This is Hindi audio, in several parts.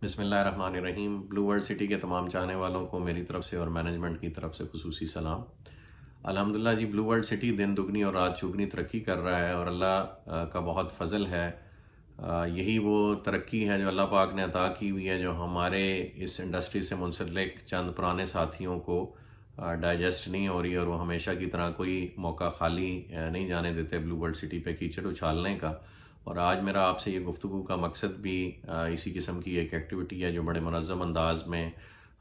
बिस्मिल्लाहिर्रहमानिर्रहीम। ब्लू वर्ल्ड सिटी के तमाम चाहने वालों को मेरी तरफ से और मैनेजमेंट की तरफ से खुसूसी सलाम। अल्हम्दुलिल्लाह जी, ब्लू वर्ल्ड सिटी दिन दुगनी और रात चौगनी तरक्की कर रहा है और अल्लाह का बहुत फजल है। यही वो तरक्की है जो अल्लाह पाक ने अता की हुई है, जो हमारे इस इंडस्ट्री से मुंसलिक चंद पुराने साथियों को डाइजेस्ट नहीं हो रही, और वो हमेशा की तरह कोई मौका खाली नहीं जाने देते ब्लू वर्ल्ड सिटी पे कीचड़ उछालने का। और आज मेरा आपसे ये गुफ्तगू का मकसद भी इसी किस्म की एक एक्टिविटी है जो बड़े मुनज़्ज़म अंदाज में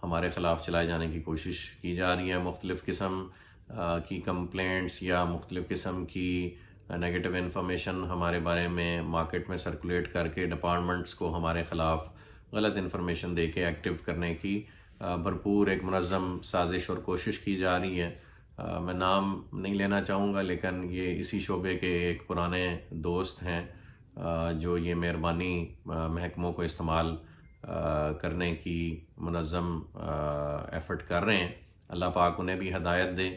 हमारे ख़िलाफ़ चलाए जाने की कोशिश की जा रही है। मुख्तलिफ़ किस्म की कंप्लेंट्स या मुख्तलिफ़ किस्म की नेगेटिव इन्फॉर्मेशन हमारे बारे में मार्केट में सर्कुलेट करके डिपार्टमेंट्स को हमारे ख़िलाफ़ गलत इन्फॉर्मेशन दे के एक्टिव करने की भरपूर एक मुनज़्ज़म साजिश और कोशिश की जा रही है। मैं नाम नहीं लेना चाहूँगा, लेकिन ये इसी शोबे के एक पुराने दोस्त हैं जो ये मेहरबानी महकमों को इस्तेमाल करने की मुनज़्ज़म एफ़र्ट कर रहे हैं। अल्लाह पाक उन्हें भी हदायत दे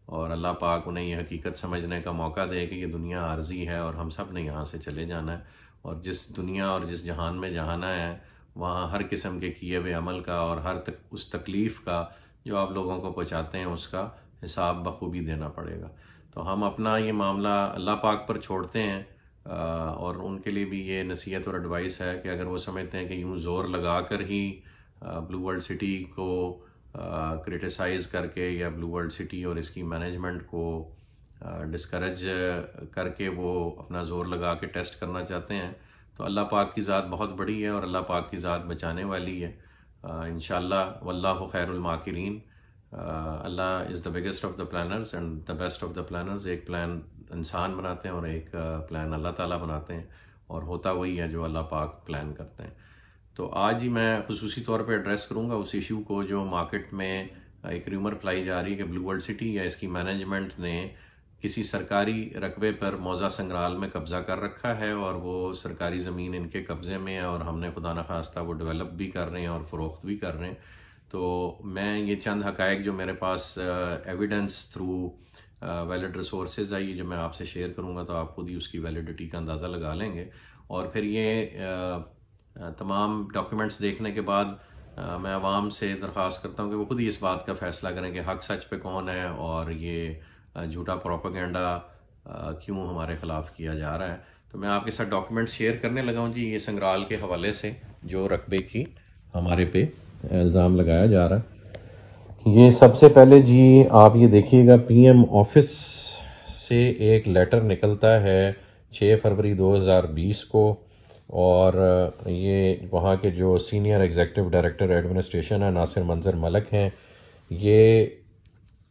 और अल्लाह पाक उन्हें ये हकीकत समझने का मौका दे कि ये दुनिया आर्जी है और हम सब ने यहाँ से चले जाना है, और जिस दुनिया और जिस जहान में जहाना है वहाँ हर किस्म के किए हुए अमल का और उस तकलीफ़ का जो आप लोगों को पहुँचाते हैं उसका हिसाब बखूबी देना पड़ेगा। तो हम अपना ये मामला अल्लाह पाक पर छोड़ते हैं और उनके लिए भी ये नसीहत और एडवाइस है कि अगर वो समझते हैं कि यूँ ज़ोर लगा कर ही ब्लू वर्ल्ड सिटी को क्रिटिसाइज़ करके या ब्लू वर्ल्ड सिटी और इसकी मैनेजमेंट को डिस्करेज करके वो अपना ज़ोर लगा के टेस्ट करना चाहते हैं, तो अल्लाह पाक की ज़ात बहुत बड़ी है और अल्लाह पाक की ज़ात बचाने वाली है। इंशाअल्लाह वल्लाहु खैरुल माकिरीन। Allah is the biggest of the planners and the best of the planners. एक प्लान इंसान बनाते हैं और एक प्लान अल्लाह ताला बनाते हैं, और होता वही है जो अल्लाह पाक प्लान करते हैं। तो आज ही मैं खुसूसी तौर पे एड्रेस करूँगा उस इशू को जो मार्केट में एक र्यूमर फैलाई जा रही है कि ब्लू वर्ल्ड सिटी या इसकी मैनेजमेंट ने किसी सरकारी रकबे पर मौज़ा संग्राल में कब्ज़ा कर रखा है और वो सरकारी ज़मीन इनके कब्ज़े में है और हमने खुदा न खास्ता वो डेवलप भी कर रहे हैं और फ़रोख्त भी कर रहे हैं। तो मैं ये चंद हक़ाइक़ जो मेरे पास एविडेंस थ्रू वैलिड रिसोर्सेज आई जो मैं आपसे शेयर करूँगा, तो आप खुद ही उसकी वैलिडिटी का अंदाज़ा लगा लेंगे। और फिर ये तमाम डॉक्यूमेंट्स देखने के बाद मैं आवाम से दरख्वास्त करता हूँ कि वो खुद ही इस बात का फ़ैसला करें कि हक़ सच पे कौन है और ये झूठा प्रोपेगेंडा क्यों हमारे ख़िलाफ़ किया जा रहा है। तो मैं आपके साथ डॉक्यूमेंट्स शेयर करने लगा हूँ जी, ये संग्राल के हवाले से जो रकबे की हमारे पे इल्ज़ाम लगाया जा रहा है। ये सबसे पहले जी आप ये देखिएगा, पीएम ऑफिस से एक लेटर निकलता है 6 फरवरी 2020 को, और ये वहाँ के जो सीनियर एग्जीक्यूटिव डायरेक्टर एडमिनिस्ट्रेशन है नासिर मंजर मलक हैं, ये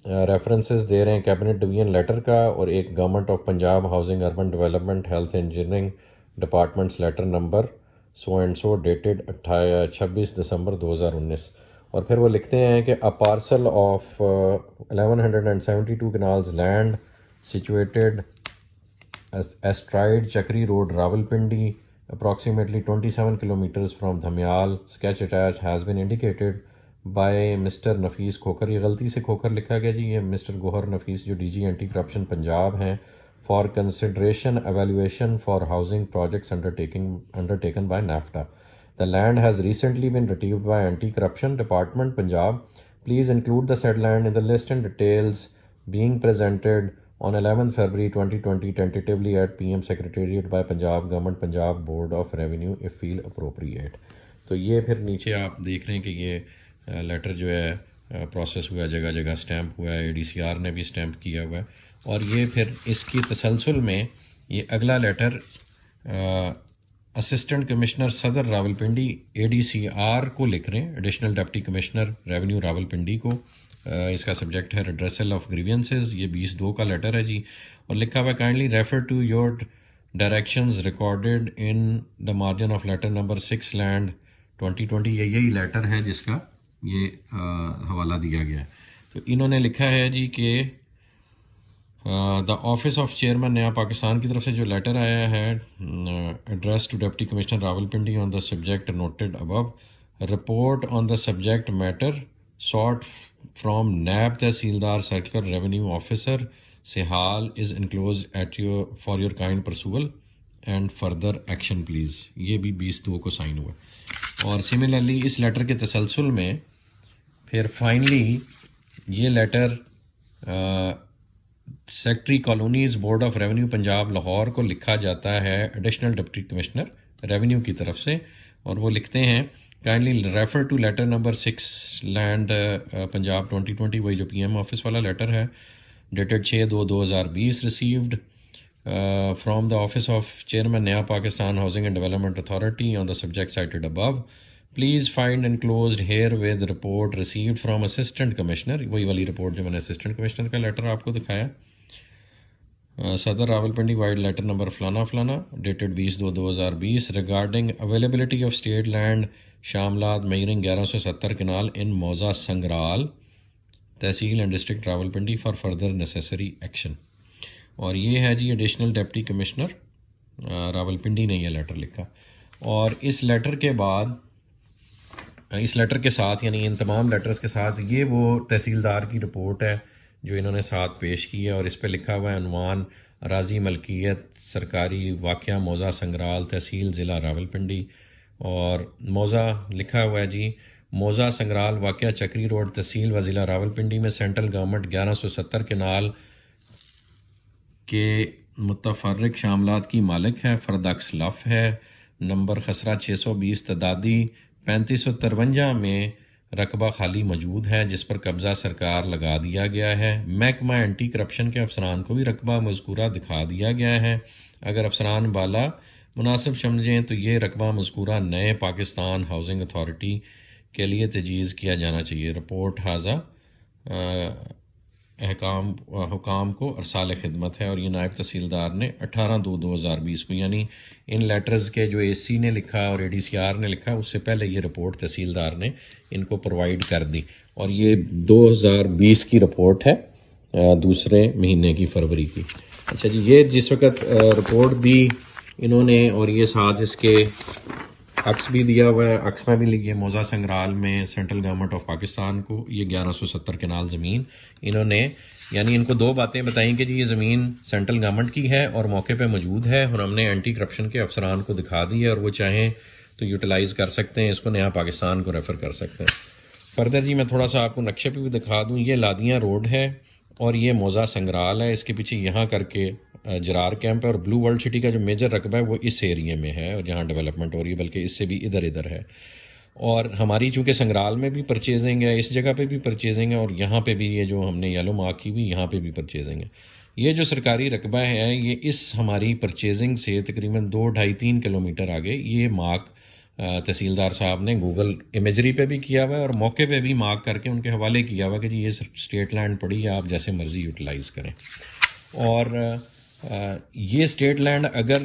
रेफरेंसेस दे रहे हैं कैबिनेट डिवीजन लेटर का और एक government of Punjab housing urban development health engineering departments letter number so and so dated 26 December 2019। और फिर वो लिखते हैं कि a parcel of 1172 kanals land situated astride Chakri road Rawalpindi approximately 27 kilometers from Dhamyal, sketch attached has been indicated by Mr. नफीस खोखर। ये गलती से खोखर लिखा गया जी, ये मिस्टर गोहर नफीस जो डीजी एंटी करप्शन पंजाब हैं, for consideration evaluation for housing projects undertaken by NAFTA। The land has recently been retrieved by Anti-Corruption Department Punjab. Please include the said land in the list and details being presented on 11th February 2020 tentatively at PM Secretariat by Punjab Government, Punjab Board of Revenue if feel appropriate। तो ये फिर नीचे आप देख रहे हैं कि ये लेटर जो है प्रोसेस हुआ है, जगह जगह स्टैंप हुआ है, ADCR ने भी स्टैंप किया हुआ है। और ये फिर इसकी तसलसल में ये अगला लेटर असिस्टेंट कमिश्नर सदर रावलपिंडी ADCR को लिख रहे हैं, additional deputy commissioner revenue Rawalpindi को। इसका सब्जेक्ट है रिड्रेसल ऑफ ग्रीवियंसेस। ये 20/2 का लेटर है जी, और लिखा हुआ kindly refer to your directions recorded in the margin of letter number 6 land 2020। यही लेटर है जिसका ये हवाला दिया गया है। तो इन्होंने लिखा है जी कि the office of chairman Naya Pakistan की तरफ से जो लेटर आया है, address to deputy commissioner Rawalpindi on the subject noted above, report on the subject matter sought from NAB Tehsildar Circular Revenue Officer Sehal is enclosed at for your kind perusal and further action please। ये भी 20/2 को साइन हुआ। और सिमिलरली इस लेटर के तसलसल में फिर फाइनली ये letter secretary colonies board of revenue Punjab Lahore को लिखा जाता है एडिशनल डिप्टी कमिश्नर रेवेन्यू की तरफ से, और वो लिखते हैं kindly refer to letter number 6 land Punjab 2020, वही जो पीएम ऑफिस वाला लेटर है, dated 6/2/2020 received from the office of chairman Naya Pakistan housing and development authority on the subject cited above. Please find enclosed herewith report received from assistant commissioner, वही वाली रिपोर्ट जो मैंने असिस्टेंट कमिश्नर का लेटर आपको दिखाया। सदर रावलपिंडी वाइड लेटर नंबर फलाना फलाना dated 20/2/2020 regarding availability of state land shamlat measuring 1170 kanal in mauza Sangral tehsil and district Rawalpindi for further necessary action. और ये है जी एडिशनल डिप्टी कमिश्नर रावलपिंडी ने यह लेटर लिखा। और इस लेटर के बाद, इस लेटर के साथ यानी इन तमाम लेटर्स के साथ ये वो तहसीलदार की रिपोर्ट है जो इन्होंने साथ पेश की है, और इस पे लिखा हुआ है उन्वान अराजी मलकियत सरकारी वाक़या मौजा संगराल तहसील ज़िला रावलपिंडी, और मौजा लिखा हुआ है जी मौजा संगराल वाक़या चक्री रोड तहसील व ज़िला रावलपिंडी में सेंट्रल गवर्नमेंट 1170 कनाल के मुतफर्रिक शामलात की मालिक है, फरदक्स लफ है, नंबर खसरा 620 तदादी 3553 में रकबा खाली मौजूद है जिस पर कब्ज़ा सरकार लगा दिया गया है। महकमा एंटी करप्शन के अफसरान को भी रकबा मज़कूरा दिखा दिया गया है। अगर अफसरान बाला मुनासिब समझें तो ये रकबा मज़कूरा नए पाकिस्तान हाउसिंग अथॉरिटी के लिए तजवीज़ किया जाना चाहिए। रिपोर्ट हाजा हुकाम को अरसाल खिदमत है, और ये नायब तहसीलदार ने 18/2/2020 को, यानी इन लेटर्स के जो एसी ने लिखा और एडीसीआर ने लिखा उससे पहले ये रिपोर्ट तहसीलदार ने इनको प्रोवाइड कर दी, और ये 2020 की रिपोर्ट है, दूसरे महीने की फरवरी की। अच्छा जी, ये जिस वक्त रिपोर्ट दी इन्होंने और ये साथ इसके अक्स भी दिया हुआ है, अक्स में भी लिखिए मौजा संगराल में सेंट्रल गवर्नमेंट ऑफ पाकिस्तान को ये 1170 कनाल ज़मीन इन्होंने, यानी इनको दो बातें बताई कि जी ये ज़मीन सेंट्रल गवर्नमेंट की है और मौके पे मौजूद है, और हमने एंटी करप्शन के अफसरान को दिखा दी है और वो चाहें तो यूटिलाइज़ कर सकते हैं, इसको नया पाकिस्तान को रेफ़र कर सकते हैं। फर्दर जी मैं थोड़ा सा आपको नक्शे पर भी दिखा दूँ, ये लादियाँ रोड है और ये मौजा संगराल है, इसके पीछे यहाँ करके जरार कैंप है, और ब्लू वर्ल्ड सिटी का जो मेजर रकबा है वो इस एरिया में है और जहाँ डेवलपमेंट हो रही है, बल्कि इससे भी इधर इधर है। और हमारी चूँकि संगराल में भी परचेजिंग है, इस जगह पे भी परचेजिंग है, और यहाँ पे भी ये जो हमने येलो मार्क की हुई यहाँ पे भी परचेजिंग है। ये जो सरकारी रकबा है ये इस हमारी परचेजिंग से तकरीबन 2-2.5-3 किलोमीटर आगे ये मार्क तहसीलदार साहब ने गूगल इमेजरी पे भी किया हुआ है और मौके पे भी मार्क करके उनके हवाले किया हुआ है कि जी ये स्टेट लैंड पड़ी है, आप जैसे मर्ज़ी यूटिलाइज़ करें। और ये स्टेट लैंड अगर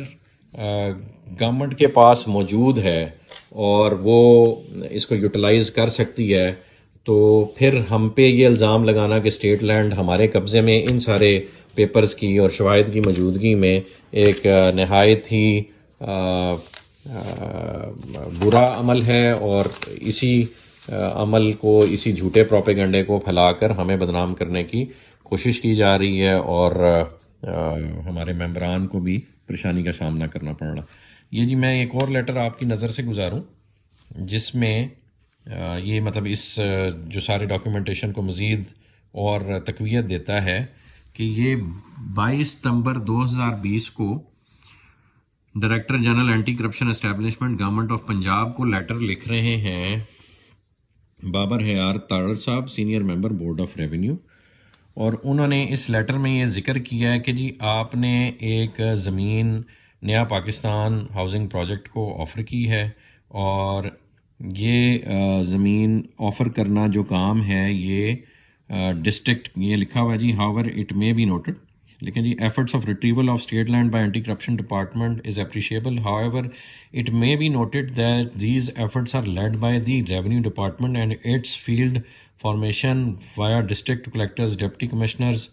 गवर्नमेंट के पास मौजूद है और वो इसको यूटिलाइज़ कर सकती है, तो फिर हम पे ये इल्ज़ाम लगाना कि स्टेट लैंड हमारे कब्ज़े में इन सारे पेपर्स की और शवाहिद की मौजूदगी में एक नहायत ही बुरा अमल है, और इसी अमल को, इसी झूठे प्रोपेगेंडे को फैलाकर हमें बदनाम करने की कोशिश की जा रही है, और हमारे मेंबरान को भी परेशानी का सामना करना पड़ रहा। ये जी मैं एक और लेटर आपकी नज़र से गुजारूं जिसमें ये मतलब इस जो सारे डॉक्यूमेंटेशन को मज़ीद और तक़वियत देता है कि ये 22 सितंबर 2020 को director general anti corruption establishment government of Punjab को लेटर लिख रहे हैं बाबर हयार ताड़ साहब, senior member board of revenue, और उन्होंने इस लेटर में ये जिक्र किया है कि जी आपने एक ज़मीन नया पाकिस्तान हाउसिंग प्रोजेक्ट को ऑफ़र की है, और ये ज़मीन ऑफ़र करना जो काम है ये डिस्ट्रिक्ट, ये लिखा हुआ है जी however it may be noted, लेकिन जी efforts of retrieval of state land by anti corruption department is appreciable, however it may be noted that these efforts are led by the revenue department and its field formation via district collectors, deputy commissioners,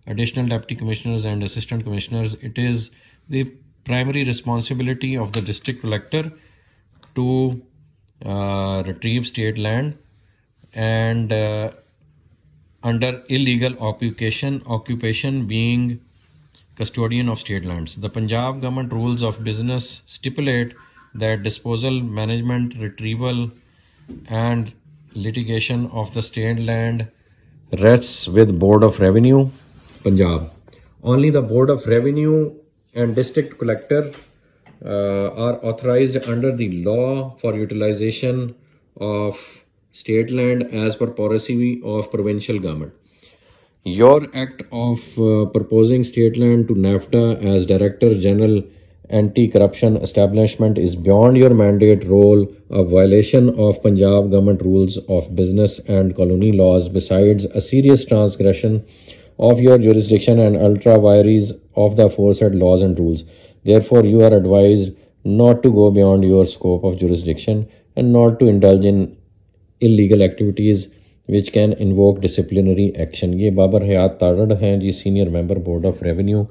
additional deputy commissioners and assistant commissioners. It is the primary responsibility of the district collector to retrieve state land and under illegal occupation being custodian of state lands. The Punjab government rules of business stipulate that disposal, management, retrieval and litigation of the state land rests with Board of Revenue, Punjab. Only the Board of Revenue and District Collector are authorized under the law for utilization of state land as per policy of provincial government. Your act of proposing state land to NAFTA as Director General Anti-Corruption Establishment is beyond your mandate role, a violation of Punjab government rules of business and colony laws, besides a serious transgression of your jurisdiction and ultra vires of the aforesaid laws and rules. Therefore, you are advised not to go beyond your scope of jurisdiction and not to indulge in illegal activities which can invoke disciplinary action. ये बाबर हयात तारड़ हैं जी, senior member board of revenue,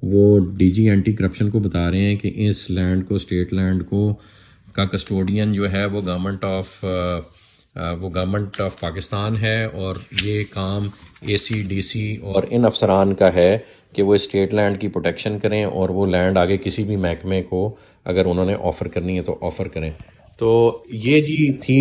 वो डीजी एंटी करप्शन को बता रहे हैं कि इस लैंड को, स्टेट लैंड को का कस्टोडियन जो है वो गवर्नमेंट ऑफ पाकिस्तान है और ये काम एसी, डीसी और इन अफसरान का है कि वो स्टेट लैंड की प्रोटेक्शन करें और वो लैंड आगे किसी भी महकमे को अगर उन्होंने ऑफ़र करनी है तो ऑफ़र करें। तो ये जी थी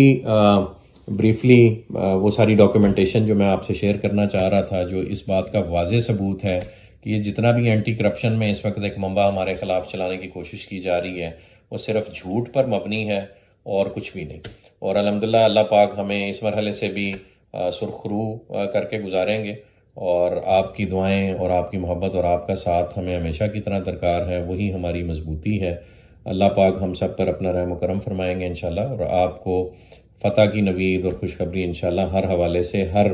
ब्रीफली वो सारी डॉक्यूमेंटेशन जो मैं आपसे शेयर करना चाह रहा था, जो इस बात का वाज़ेह सबूत है कि ये जितना भी एंटी करप्शन में इस वक्त एक मंबा हमारे ख़िलाफ़ चलाने की कोशिश की जा रही है वो सिर्फ झूठ पर मबनी है और कुछ भी नहीं। और अल्हम्दुलिल्लाह अल्लाह पाक हमें इस मरहले से भी सुरखरू करके गुजारेंगे और आपकी दुआएं और आपकी मोहब्बत और आपका साथ हमें हमेशा की तरह दरकार है, वही हमारी मजबूती है। अल्लाह पाक हम सब पर अपना रहम करम फरमाएंगे इंशाल्लाह और आपको फ़तह की नवीद और खुशखबरी इंशाल्लाह हर हवाले से हर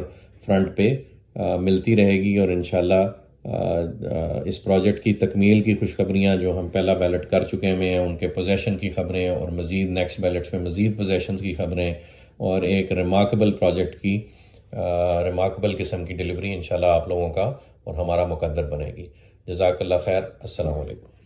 फ्रंट पे मिलती रहेगी और इंशाल्लाह इस प्रोजेक्ट की तकमील की खुशखबरियाँ जो हम पहला बैलेट कर चुके हैं उनके पोजेशन की ख़बरें और मज़ीद नेक्स्ट बैलेट्स में मज़ीद पोजेशन की ख़बरें और एक रिमार्केबल प्रोजेक्ट की रिमार्केबल किस्म की डिलीवरी इंशाल्लाह आप लोगों का और हमारा मुकद्दर बनेगी। जज़ाकल्लाह खैर। अस्सलाम वालेकुम।